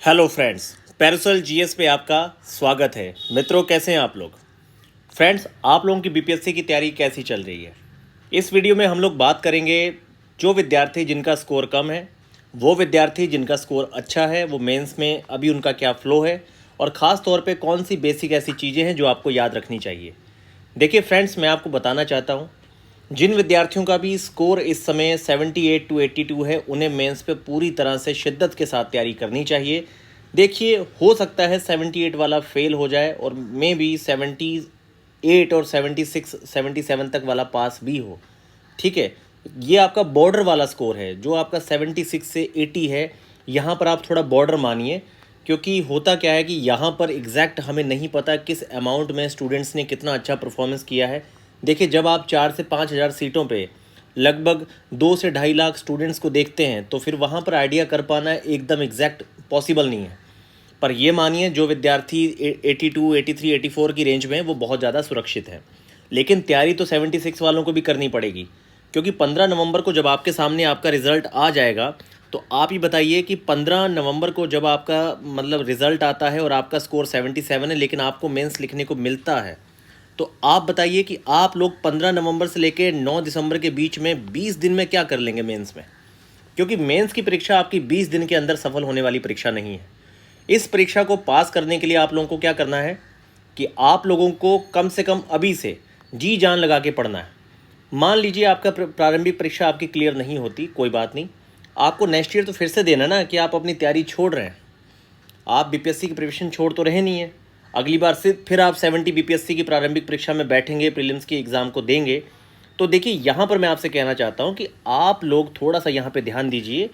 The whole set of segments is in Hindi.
हेलो फ्रेंड्स, पैरासोल जीएस पे आपका स्वागत है। मित्रों, कैसे हैं आप लोग? फ्रेंड्स, आप लोगों की बीपीएससी की तैयारी कैसी चल रही है? इस वीडियो में हम लोग बात करेंगे जो विद्यार्थी जिनका स्कोर कम है, वो विद्यार्थी जिनका स्कोर अच्छा है, वो मेंस में अभी उनका क्या फ्लो है, और ख़ास तौर पे कौन सी बेसिक ऐसी चीज़ें हैं जो आपको याद रखनी चाहिए। देखिए फ्रेंड्स, मैं आपको बताना चाहता हूँ, जिन विद्यार्थियों का भी स्कोर इस समय 78 टू 82 है, उन्हें मेंस पे पूरी तरह से शिद्दत के साथ तैयारी करनी चाहिए। देखिए, हो सकता है 78 वाला फेल हो जाए और मे बी 78 और 76 77 तक वाला पास भी हो। ठीक है, ये आपका बॉर्डर वाला स्कोर है। जो आपका 76 से 80 है, यहाँ पर आप थोड़ा बॉर्डर मानिए, क्योंकि होता क्या है कि यहाँ पर एग्जैक्ट हमें नहीं पता किस अमाउंट में स्टूडेंट्स ने कितना अच्छा परफॉर्मेंस किया है। देखिए, जब आप 4 से 5 हज़ार सीटों पे लगभग 2 से 2.5 लाख स्टूडेंट्स को देखते हैं, तो फिर वहाँ पर आइडिया कर पाना एकदम एग्जैक्ट पॉसिबल नहीं है। पर ये मानिए, जो विद्यार्थी 82, 83, 84 की रेंज में है, वो बहुत ज़्यादा सुरक्षित है। लेकिन तैयारी तो 76 वालों को भी करनी पड़ेगी, क्योंकि 15 नवंबर को जब आपके सामने आपका रिज़ल्ट आ जाएगा, तो आप ही बताइए कि 15 नवंबर को जब आपका मतलब रिज़ल्ट आता है और आपका स्कोर 77 है, लेकिन आपको मेंस लिखने को मिलता है, तो आप बताइए कि आप लोग 15 नवंबर से लेकर 9 दिसंबर के बीच में 20 दिन में क्या कर लेंगे मेंस में? क्योंकि मेंस की परीक्षा आपकी 20 दिन के अंदर सफल होने वाली परीक्षा नहीं है। इस परीक्षा को पास करने के लिए आप लोगों को क्या करना है कि आप लोगों को कम से कम अभी से जी जान लगा के पढ़ना है। मान लीजिए आपका प्रारंभिक परीक्षा आपकी क्लियर नहीं होती, कोई बात नहीं, आपको नेक्स्ट ईयर तो फिर से देना ना, कि आप अपनी तैयारी छोड़ रहे हैं। आप बीपीएससी की प्रिपरेशन छोड़ तो रहे नहीं है। अगली बार से फिर आप 70 बीपीएससी की प्रारंभिक परीक्षा में बैठेंगे, प्रीलिम्स की एग्ज़ाम को देंगे। तो देखिए, यहाँ पर मैं आपसे कहना चाहता हूँ कि आप लोग थोड़ा सा यहाँ पे ध्यान दीजिए,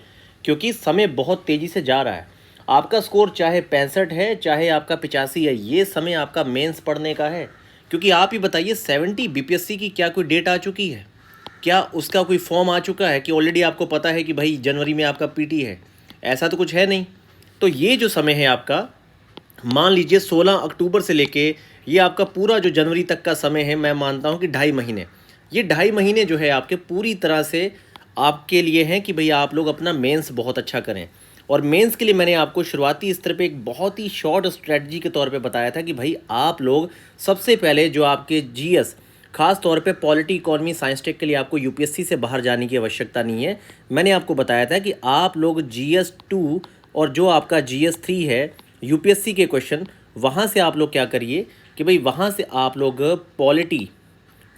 क्योंकि समय बहुत तेज़ी से जा रहा है। आपका स्कोर चाहे 65 है, चाहे आपका 85 है, ये समय आपका मेंस पढ़ने का है। क्योंकि आप ही बताइए, 70 बीपीएससी की क्या कोई डेट आ चुकी है? क्या उसका कोई फॉर्म आ चुका है कि ऑलरेडी आपको पता है कि भाई जनवरी में आपका पीटी है? ऐसा तो कुछ है नहीं। तो ये जो समय है आपका, मान लीजिए 16 अक्टूबर से लेके ये आपका पूरा जो जनवरी तक का समय है, मैं मानता हूँ कि 2.5 महीने। ये 2.5 महीने जो है आपके पूरी तरह से आपके लिए हैं कि भाई आप लोग अपना मेंस बहुत अच्छा करें। और मेंस के लिए मैंने आपको शुरुआती स्तर पे एक बहुत ही शॉर्ट स्ट्रेटजी के तौर पे बताया था कि भाई आप लोग सबसे पहले जो आपके जीएस, खास तौर पे पॉलिटी, इकोनॉमी, साइंस टेक के लिए आपको यूपीएससी से बाहर जाने की आवश्यकता नहीं है। मैंने आपको बताया था कि आप लोग जीएस 2 और जो आपका जीएस 3 है, यूपीएससी के क्वेश्चन, वहाँ से आप लोग क्या करिए कि भाई वहाँ से आप लोग पॉलिटी,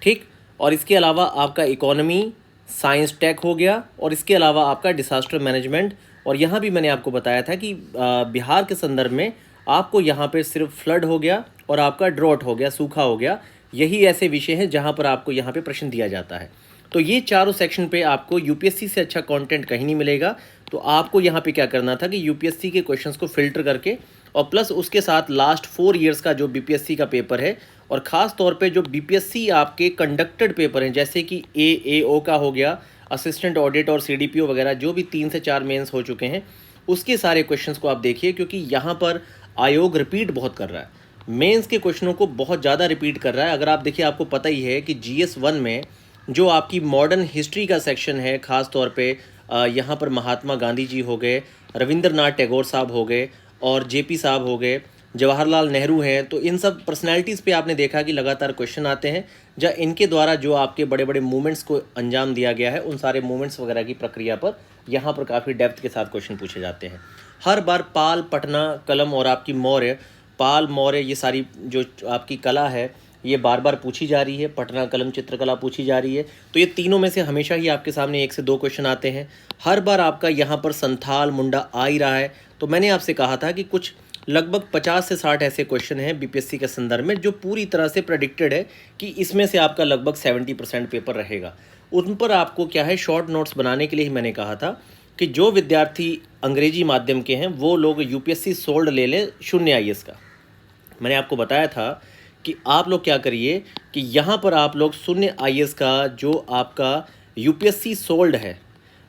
ठीक, और इसके अलावा आपका इकोनॉमी, साइंस टेक हो गया, और इसके अलावा आपका डिसास्टर मैनेजमेंट। और यहाँ भी मैंने आपको बताया था कि बिहार के संदर्भ में आपको यहाँ पे सिर्फ फ्लड हो गया और आपका ड्रॉट हो गया, सूखा हो गया। यही ऐसे विषय हैं जहाँ पर आपको यहाँ पे प्रश्न दिया जाता है। तो ये चारों सेक्शन पे आपको यूपीएससी से अच्छा कंटेंट कहीं नहीं मिलेगा। तो आपको यहाँ पे क्या करना था कि यूपीएससी के क्वेश्चंस को फिल्टर करके, और प्लस उसके साथ लास्ट 4 ईयर्स का जो बीपीएससी का पेपर है, और ख़ास तौर पे जो बीपीएससी आपके कंडक्टेड पेपर हैं, जैसे कि एएओ का हो गया, असिस्टेंट ऑडिट और सीडीपीओ वगैरह, जो भी 3 से 4 मेंस हो चुके हैं, उसके सारे क्वेश्चंस को आप देखिए, क्योंकि यहाँ पर आयोग रिपीट बहुत कर रहा है। मेंस के क्वेश्चनों को बहुत ज़्यादा रिपीट कर रहा है। अगर आप देखिए, आपको पता ही है कि जीएस 1 में जो आपकी मॉडर्न हिस्ट्री का सेक्शन है, ख़ास तौर पे यहाँ पर महात्मा गांधी जी हो गए, रविंद्रनाथ टैगोर साहब हो गए, और जेपी साहब हो गए, जवाहरलाल नेहरू हैं, तो इन सब पर्सनैलिटीज़ पे आपने देखा कि लगातार क्वेश्चन आते हैं, जहाँ इनके द्वारा जो आपके बड़े बड़े मूवमेंट्स को अंजाम दिया गया है, उन सारे मूवमेंट्स वगैरह की प्रक्रिया पर यहाँ पर काफ़ी डेप्थ के साथ क्वेश्चन पूछे जाते हैं। हर बार पाल, पटना, कलम और आपकी मौर्य, पाल, मौर्य, ये सारी जो आपकी कला है, ये बार बार पूछी जा रही है। पटना, कलम, चित्रकला पूछी जा रही है। तो ये तीनों में से हमेशा ही आपके सामने 1 से 2 क्वेश्चन आते हैं। हर बार आपका यहाँ पर संथाल, मुंडा आ ही रहा है। तो मैंने आपसे कहा था कि कुछ लगभग 50 से 60 ऐसे क्वेश्चन हैं बीपीएससी के संदर्भ में, जो पूरी तरह से प्रेडिक्टेड है कि इसमें से आपका लगभग 70% पेपर रहेगा। उन पर आपको क्या है, शॉर्ट नोट्स बनाने के लिए ही मैंने कहा था कि जो विद्यार्थी अंग्रेजी माध्यम के हैं, वो लोग यूपीएससी सोल्ड ले लें 0 आईएएस का। मैंने आपको बताया था कि आप लोग क्या करिए कि यहाँ पर आप लोग 0 आईएएस का जो आपका यूपीएससी सोल्ड है,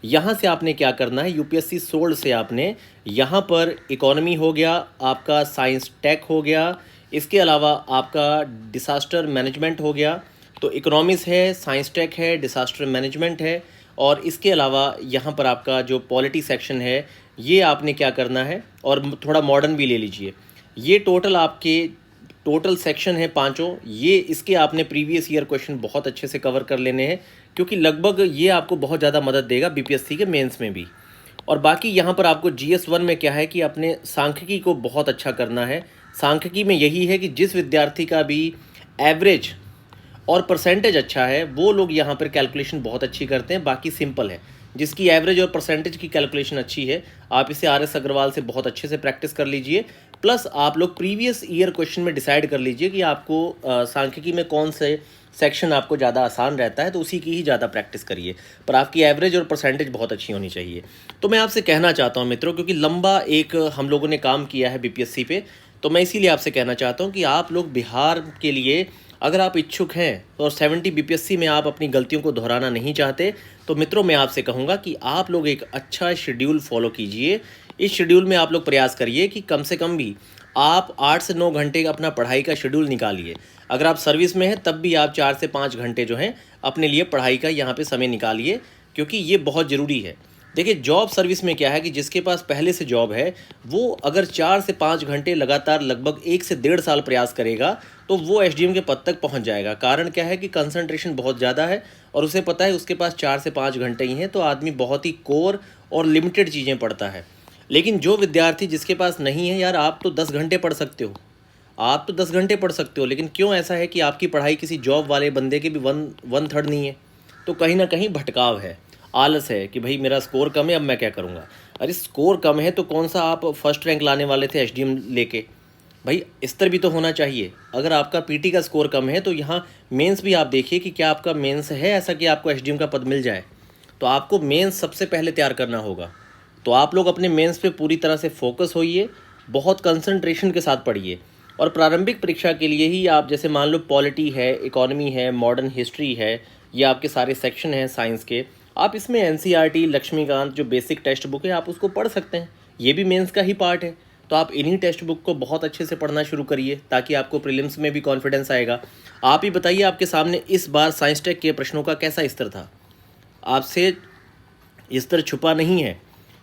यहाँ से आपने क्या करना है, यूपीएससी सोल्ड से आपने यहाँ पर इकोनॉमी हो गया, आपका साइंस टेक हो गया, इसके अलावा आपका डिसास्टर मैनेजमेंट हो गया। तो इकोनॉमिक्स है, साइंस टेक है, डिसास्टर मैनेजमेंट है, और इसके अलावा यहाँ पर आपका जो पॉलिटी सेक्शन है, ये आपने क्या करना है, और थोड़ा मॉडर्न भी ले लीजिए। ये टोटल आपके टोटल सेक्शन है पांचों, ये इसके आपने प्रीवियस ईयर क्वेश्चन बहुत अच्छे से कवर कर लेने हैं, क्योंकि लगभग ये आपको बहुत ज़्यादा मदद देगा बीपीएससी के मेंस में भी। और बाकी यहाँ पर आपको GS1 में क्या है कि अपने सांख्यिकी को बहुत अच्छा करना है। सांख्यिकी में यही है कि जिस विद्यार्थी का भी एवरेज और परसेंटेज अच्छा है वो लोग यहाँ पर कैलकुलेशन बहुत अच्छी करते हैं। बाकी सिंपल है, जिसकी एवरेज और परसेंटेज की कैलकुलेशन अच्छी है आप इसे RS अग्रवाल से बहुत अच्छे से प्रैक्टिस कर लीजिए। प्लस आप लोग प्रीवियस ईयर क्वेश्चन में डिसाइड कर लीजिए कि आपको सांख्यिकी में कौन से सेक्शन आपको ज़्यादा आसान रहता है, तो उसी की ही ज़्यादा प्रैक्टिस करिए, पर आपकी एवरेज और परसेंटेज बहुत अच्छी होनी चाहिए। तो मैं आपसे कहना चाहता हूं मित्रों, क्योंकि लंबा एक हम लोगों ने काम किया है बीपीएससी पे, तो मैं इसीलिए आपसे कहना चाहता हूं कि आप लोग बिहार के लिए अगर आप इच्छुक हैं और 70 बीपीएससी में आप अपनी गलतियों को दोहराना नहीं चाहते, तो मित्रों मैं आपसे कहूँगा कि आप लोग एक अच्छा शेड्यूल फॉलो कीजिए। इस शेड्यूल में आप लोग प्रयास करिए कि कम से कम भी आप 8 से 9 घंटे का अपना पढ़ाई का शेड्यूल निकालिए। अगर आप सर्विस में हैं तब भी आप 4 से 5 घंटे जो हैं अपने लिए पढ़ाई का यहाँ पे समय निकालिए, क्योंकि ये बहुत ज़रूरी है। देखिए जॉब सर्विस में क्या है कि जिसके पास पहले से जॉब है वो अगर 4 से 5 घंटे लगातार लगभग 1 से 1.5 साल प्रयास करेगा तो वो SDM के पद तक पहुंच जाएगा। कारण क्या है कि कंसंट्रेशन बहुत ज़्यादा है और उसे पता है उसके पास 4 से 5 घंटे ही हैं, तो आदमी बहुत ही कोर और लिमिटेड चीज़ें पढ़ता है। लेकिन जो विद्यार्थी जिसके पास नहीं है, यार आप तो 10 घंटे पढ़ सकते हो, आप तो 10 घंटे पढ़ सकते हो, लेकिन क्यों ऐसा है कि आपकी पढ़ाई किसी जॉब वाले बंदे के भी वन थर्ड नहीं है? तो कहीं ना कहीं भटकाव है, आलस है कि भाई मेरा स्कोर कम है, अब मैं क्या करूँगा। अरे स्कोर कम है तो कौन सा आप फर्स्ट रैंक लाने वाले थे SDM लेके? भाई स्तर भी तो होना चाहिए। अगर आपका PT का स्कोर कम है तो यहाँ मेंस भी आप देखिए कि क्या आपका मेंस है ऐसा कि आपको SDM का पद मिल जाए। तो आपको मेंस सबसे पहले तैयार करना होगा। तो आप लोग अपने मेंस पे पूरी तरह से फोकस होइए, बहुत कंसंट्रेशन के साथ पढ़िए। और प्रारंभिक परीक्षा के लिए ही आप जैसे मान लो पॉलिटी है, इकोनॉमी है, मॉडर्न हिस्ट्री है, ये आपके सारे सेक्शन हैं साइंस के, आप इसमें NCERT लक्ष्मीकांत जो बेसिक टेक्स्ट बुक है आप उसको पढ़ सकते हैं, ये भी मेंस का ही पार्ट है। तो आप इन्हीं टेक्स्ट बुक को बहुत अच्छे से पढ़ना शुरू करिए ताकि आपको प्रीलिम्स में भी कॉन्फिडेंस आएगा। आप ही बताइए आपके सामने इस बार साइंस टेक के प्रश्नों का कैसा स्तर था? आपसे स्तर छुपा नहीं है।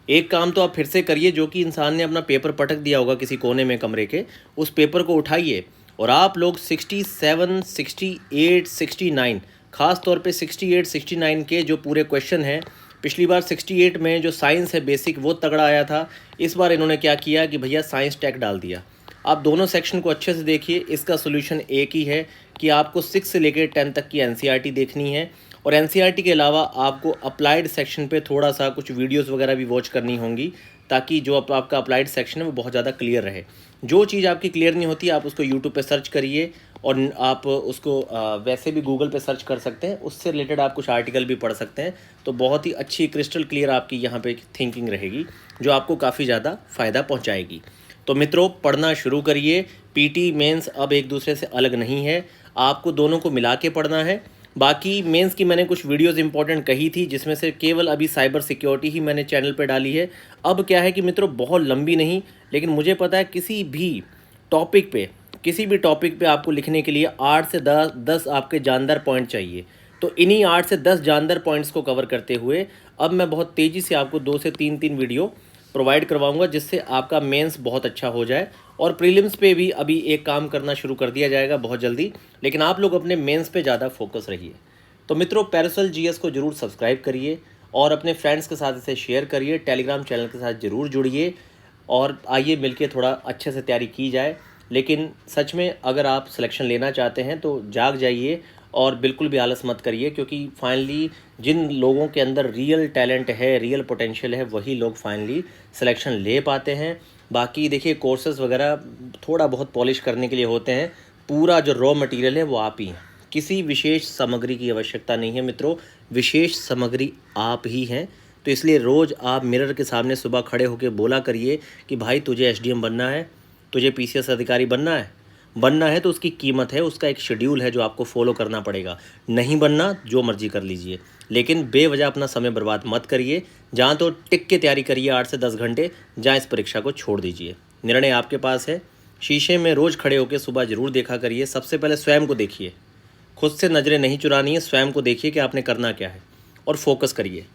एक काम तो आप फिर से करिए, जो कि इंसान ने अपना पेपर पटक दिया होगा किसी कोने में कमरे के, उस पेपर को उठाइए और आप लोग 67, 68, 69, ख़ास तौर पे 68, 69 के जो पूरे क्वेश्चन हैं, पिछली बार 68 में जो साइंस है बेसिक वो तगड़ा आया था, इस बार इन्होंने क्या किया कि भैया साइंस टेक डाल दिया। आप दोनों सेक्शन को अच्छे से देखिए, इसका सोल्यूशन एक ही है कि आपको 6 से लेकर 10 तक की NCERT देखनी है, और NCERT के अलावा आपको अप्लाइड सेक्शन पे थोड़ा सा कुछ वीडियोस वगैरह भी वॉच करनी होंगी, ताकि जो आपका अप्लाइड सेक्शन है वो बहुत ज़्यादा क्लियर रहे। जो चीज़ आपकी क्लियर नहीं होती आप उसको यूट्यूब पे सर्च करिए, और आप उसको वैसे भी गूगल पे सर्च कर सकते हैं, उससे रिलेटेड आप कुछ आर्टिकल भी पढ़ सकते हैं। तो बहुत ही अच्छी क्रिस्टल क्लियर आपकी यहाँ पे थिंकिंग रहेगी, जो आपको काफ़ी ज़्यादा फ़ायदा पहुँचाएगी। तो मित्रों पढ़ना शुरू करिए। PT मेंस अब एक दूसरे से अलग नहीं है, आपको दोनों को मिला के पढ़ना है। बाकी मेंस की मैंने कुछ वीडियोस इंपॉर्टेंट कही थी, जिसमें से केवल अभी साइबर सिक्योरिटी ही मैंने चैनल पे डाली है। अब क्या है कि मित्रों बहुत लंबी नहीं, लेकिन मुझे पता है किसी भी टॉपिक पे आपको लिखने के लिए 8 से 10 आपके जानदार पॉइंट चाहिए। तो इन्हीं 8 से 10 जानदार पॉइंट्स को कवर करते हुए अब मैं बहुत तेज़ी से आपको 2 से 3 वीडियो प्रोवाइड करवाऊंगा, जिससे आपका मेंस बहुत अच्छा हो जाए। और प्रीलिम्स पे भी अभी एक काम करना शुरू कर दिया जाएगा बहुत जल्दी, लेकिन आप लोग अपने मेंस पे ज़्यादा फोकस रहिए। तो मित्रों पैरासोल GS को ज़रूर सब्सक्राइब करिए और अपने फ्रेंड्स के साथ इसे शेयर करिए, टेलीग्राम चैनल के साथ ज़रूर जुड़िए, और आइए मिलके थोड़ा अच्छे से तैयारी की जाए। लेकिन सच में अगर आप सिलेक्शन लेना चाहते हैं तो जाग जाइए और बिल्कुल भी आलस मत करिए, क्योंकि फाइनली जिन लोगों के अंदर रियल टैलेंट है, रियल पोटेंशियल है, वही लोग फाइनली सिलेक्शन ले पाते हैं। बाकी देखिए कोर्सेज़ वगैरह थोड़ा बहुत पॉलिश करने के लिए होते हैं, पूरा जो रॉ मटेरियल है वो आप ही हैं, किसी विशेष सामग्री की आवश्यकता नहीं है मित्रों, विशेष सामग्री आप ही हैं। तो इसलिए रोज़ आप मिरर के सामने सुबह खड़े होकर बोला करिए कि भाई तुझे SDM बनना है, तुझे PCS अधिकारी बनना है तो उसकी कीमत है, उसका एक शेड्यूल है जो आपको फॉलो करना पड़ेगा। नहीं बनना जो मर्जी कर लीजिए, लेकिन बेवजह अपना समय बर्बाद मत करिए। जहाँ तो टिक के तैयारी करिए 8 से 10 घंटे, जहाँ इस परीक्षा को छोड़ दीजिए। निर्णय आपके पास है। शीशे में रोज़ खड़े होकर सुबह ज़रूर देखा करिए। सबसे पहले स्वयं को देखिए, खुद से नज़रें नहीं चुरानी है, स्वयं को देखिए कि आपने करना क्या है और फोकस करिए।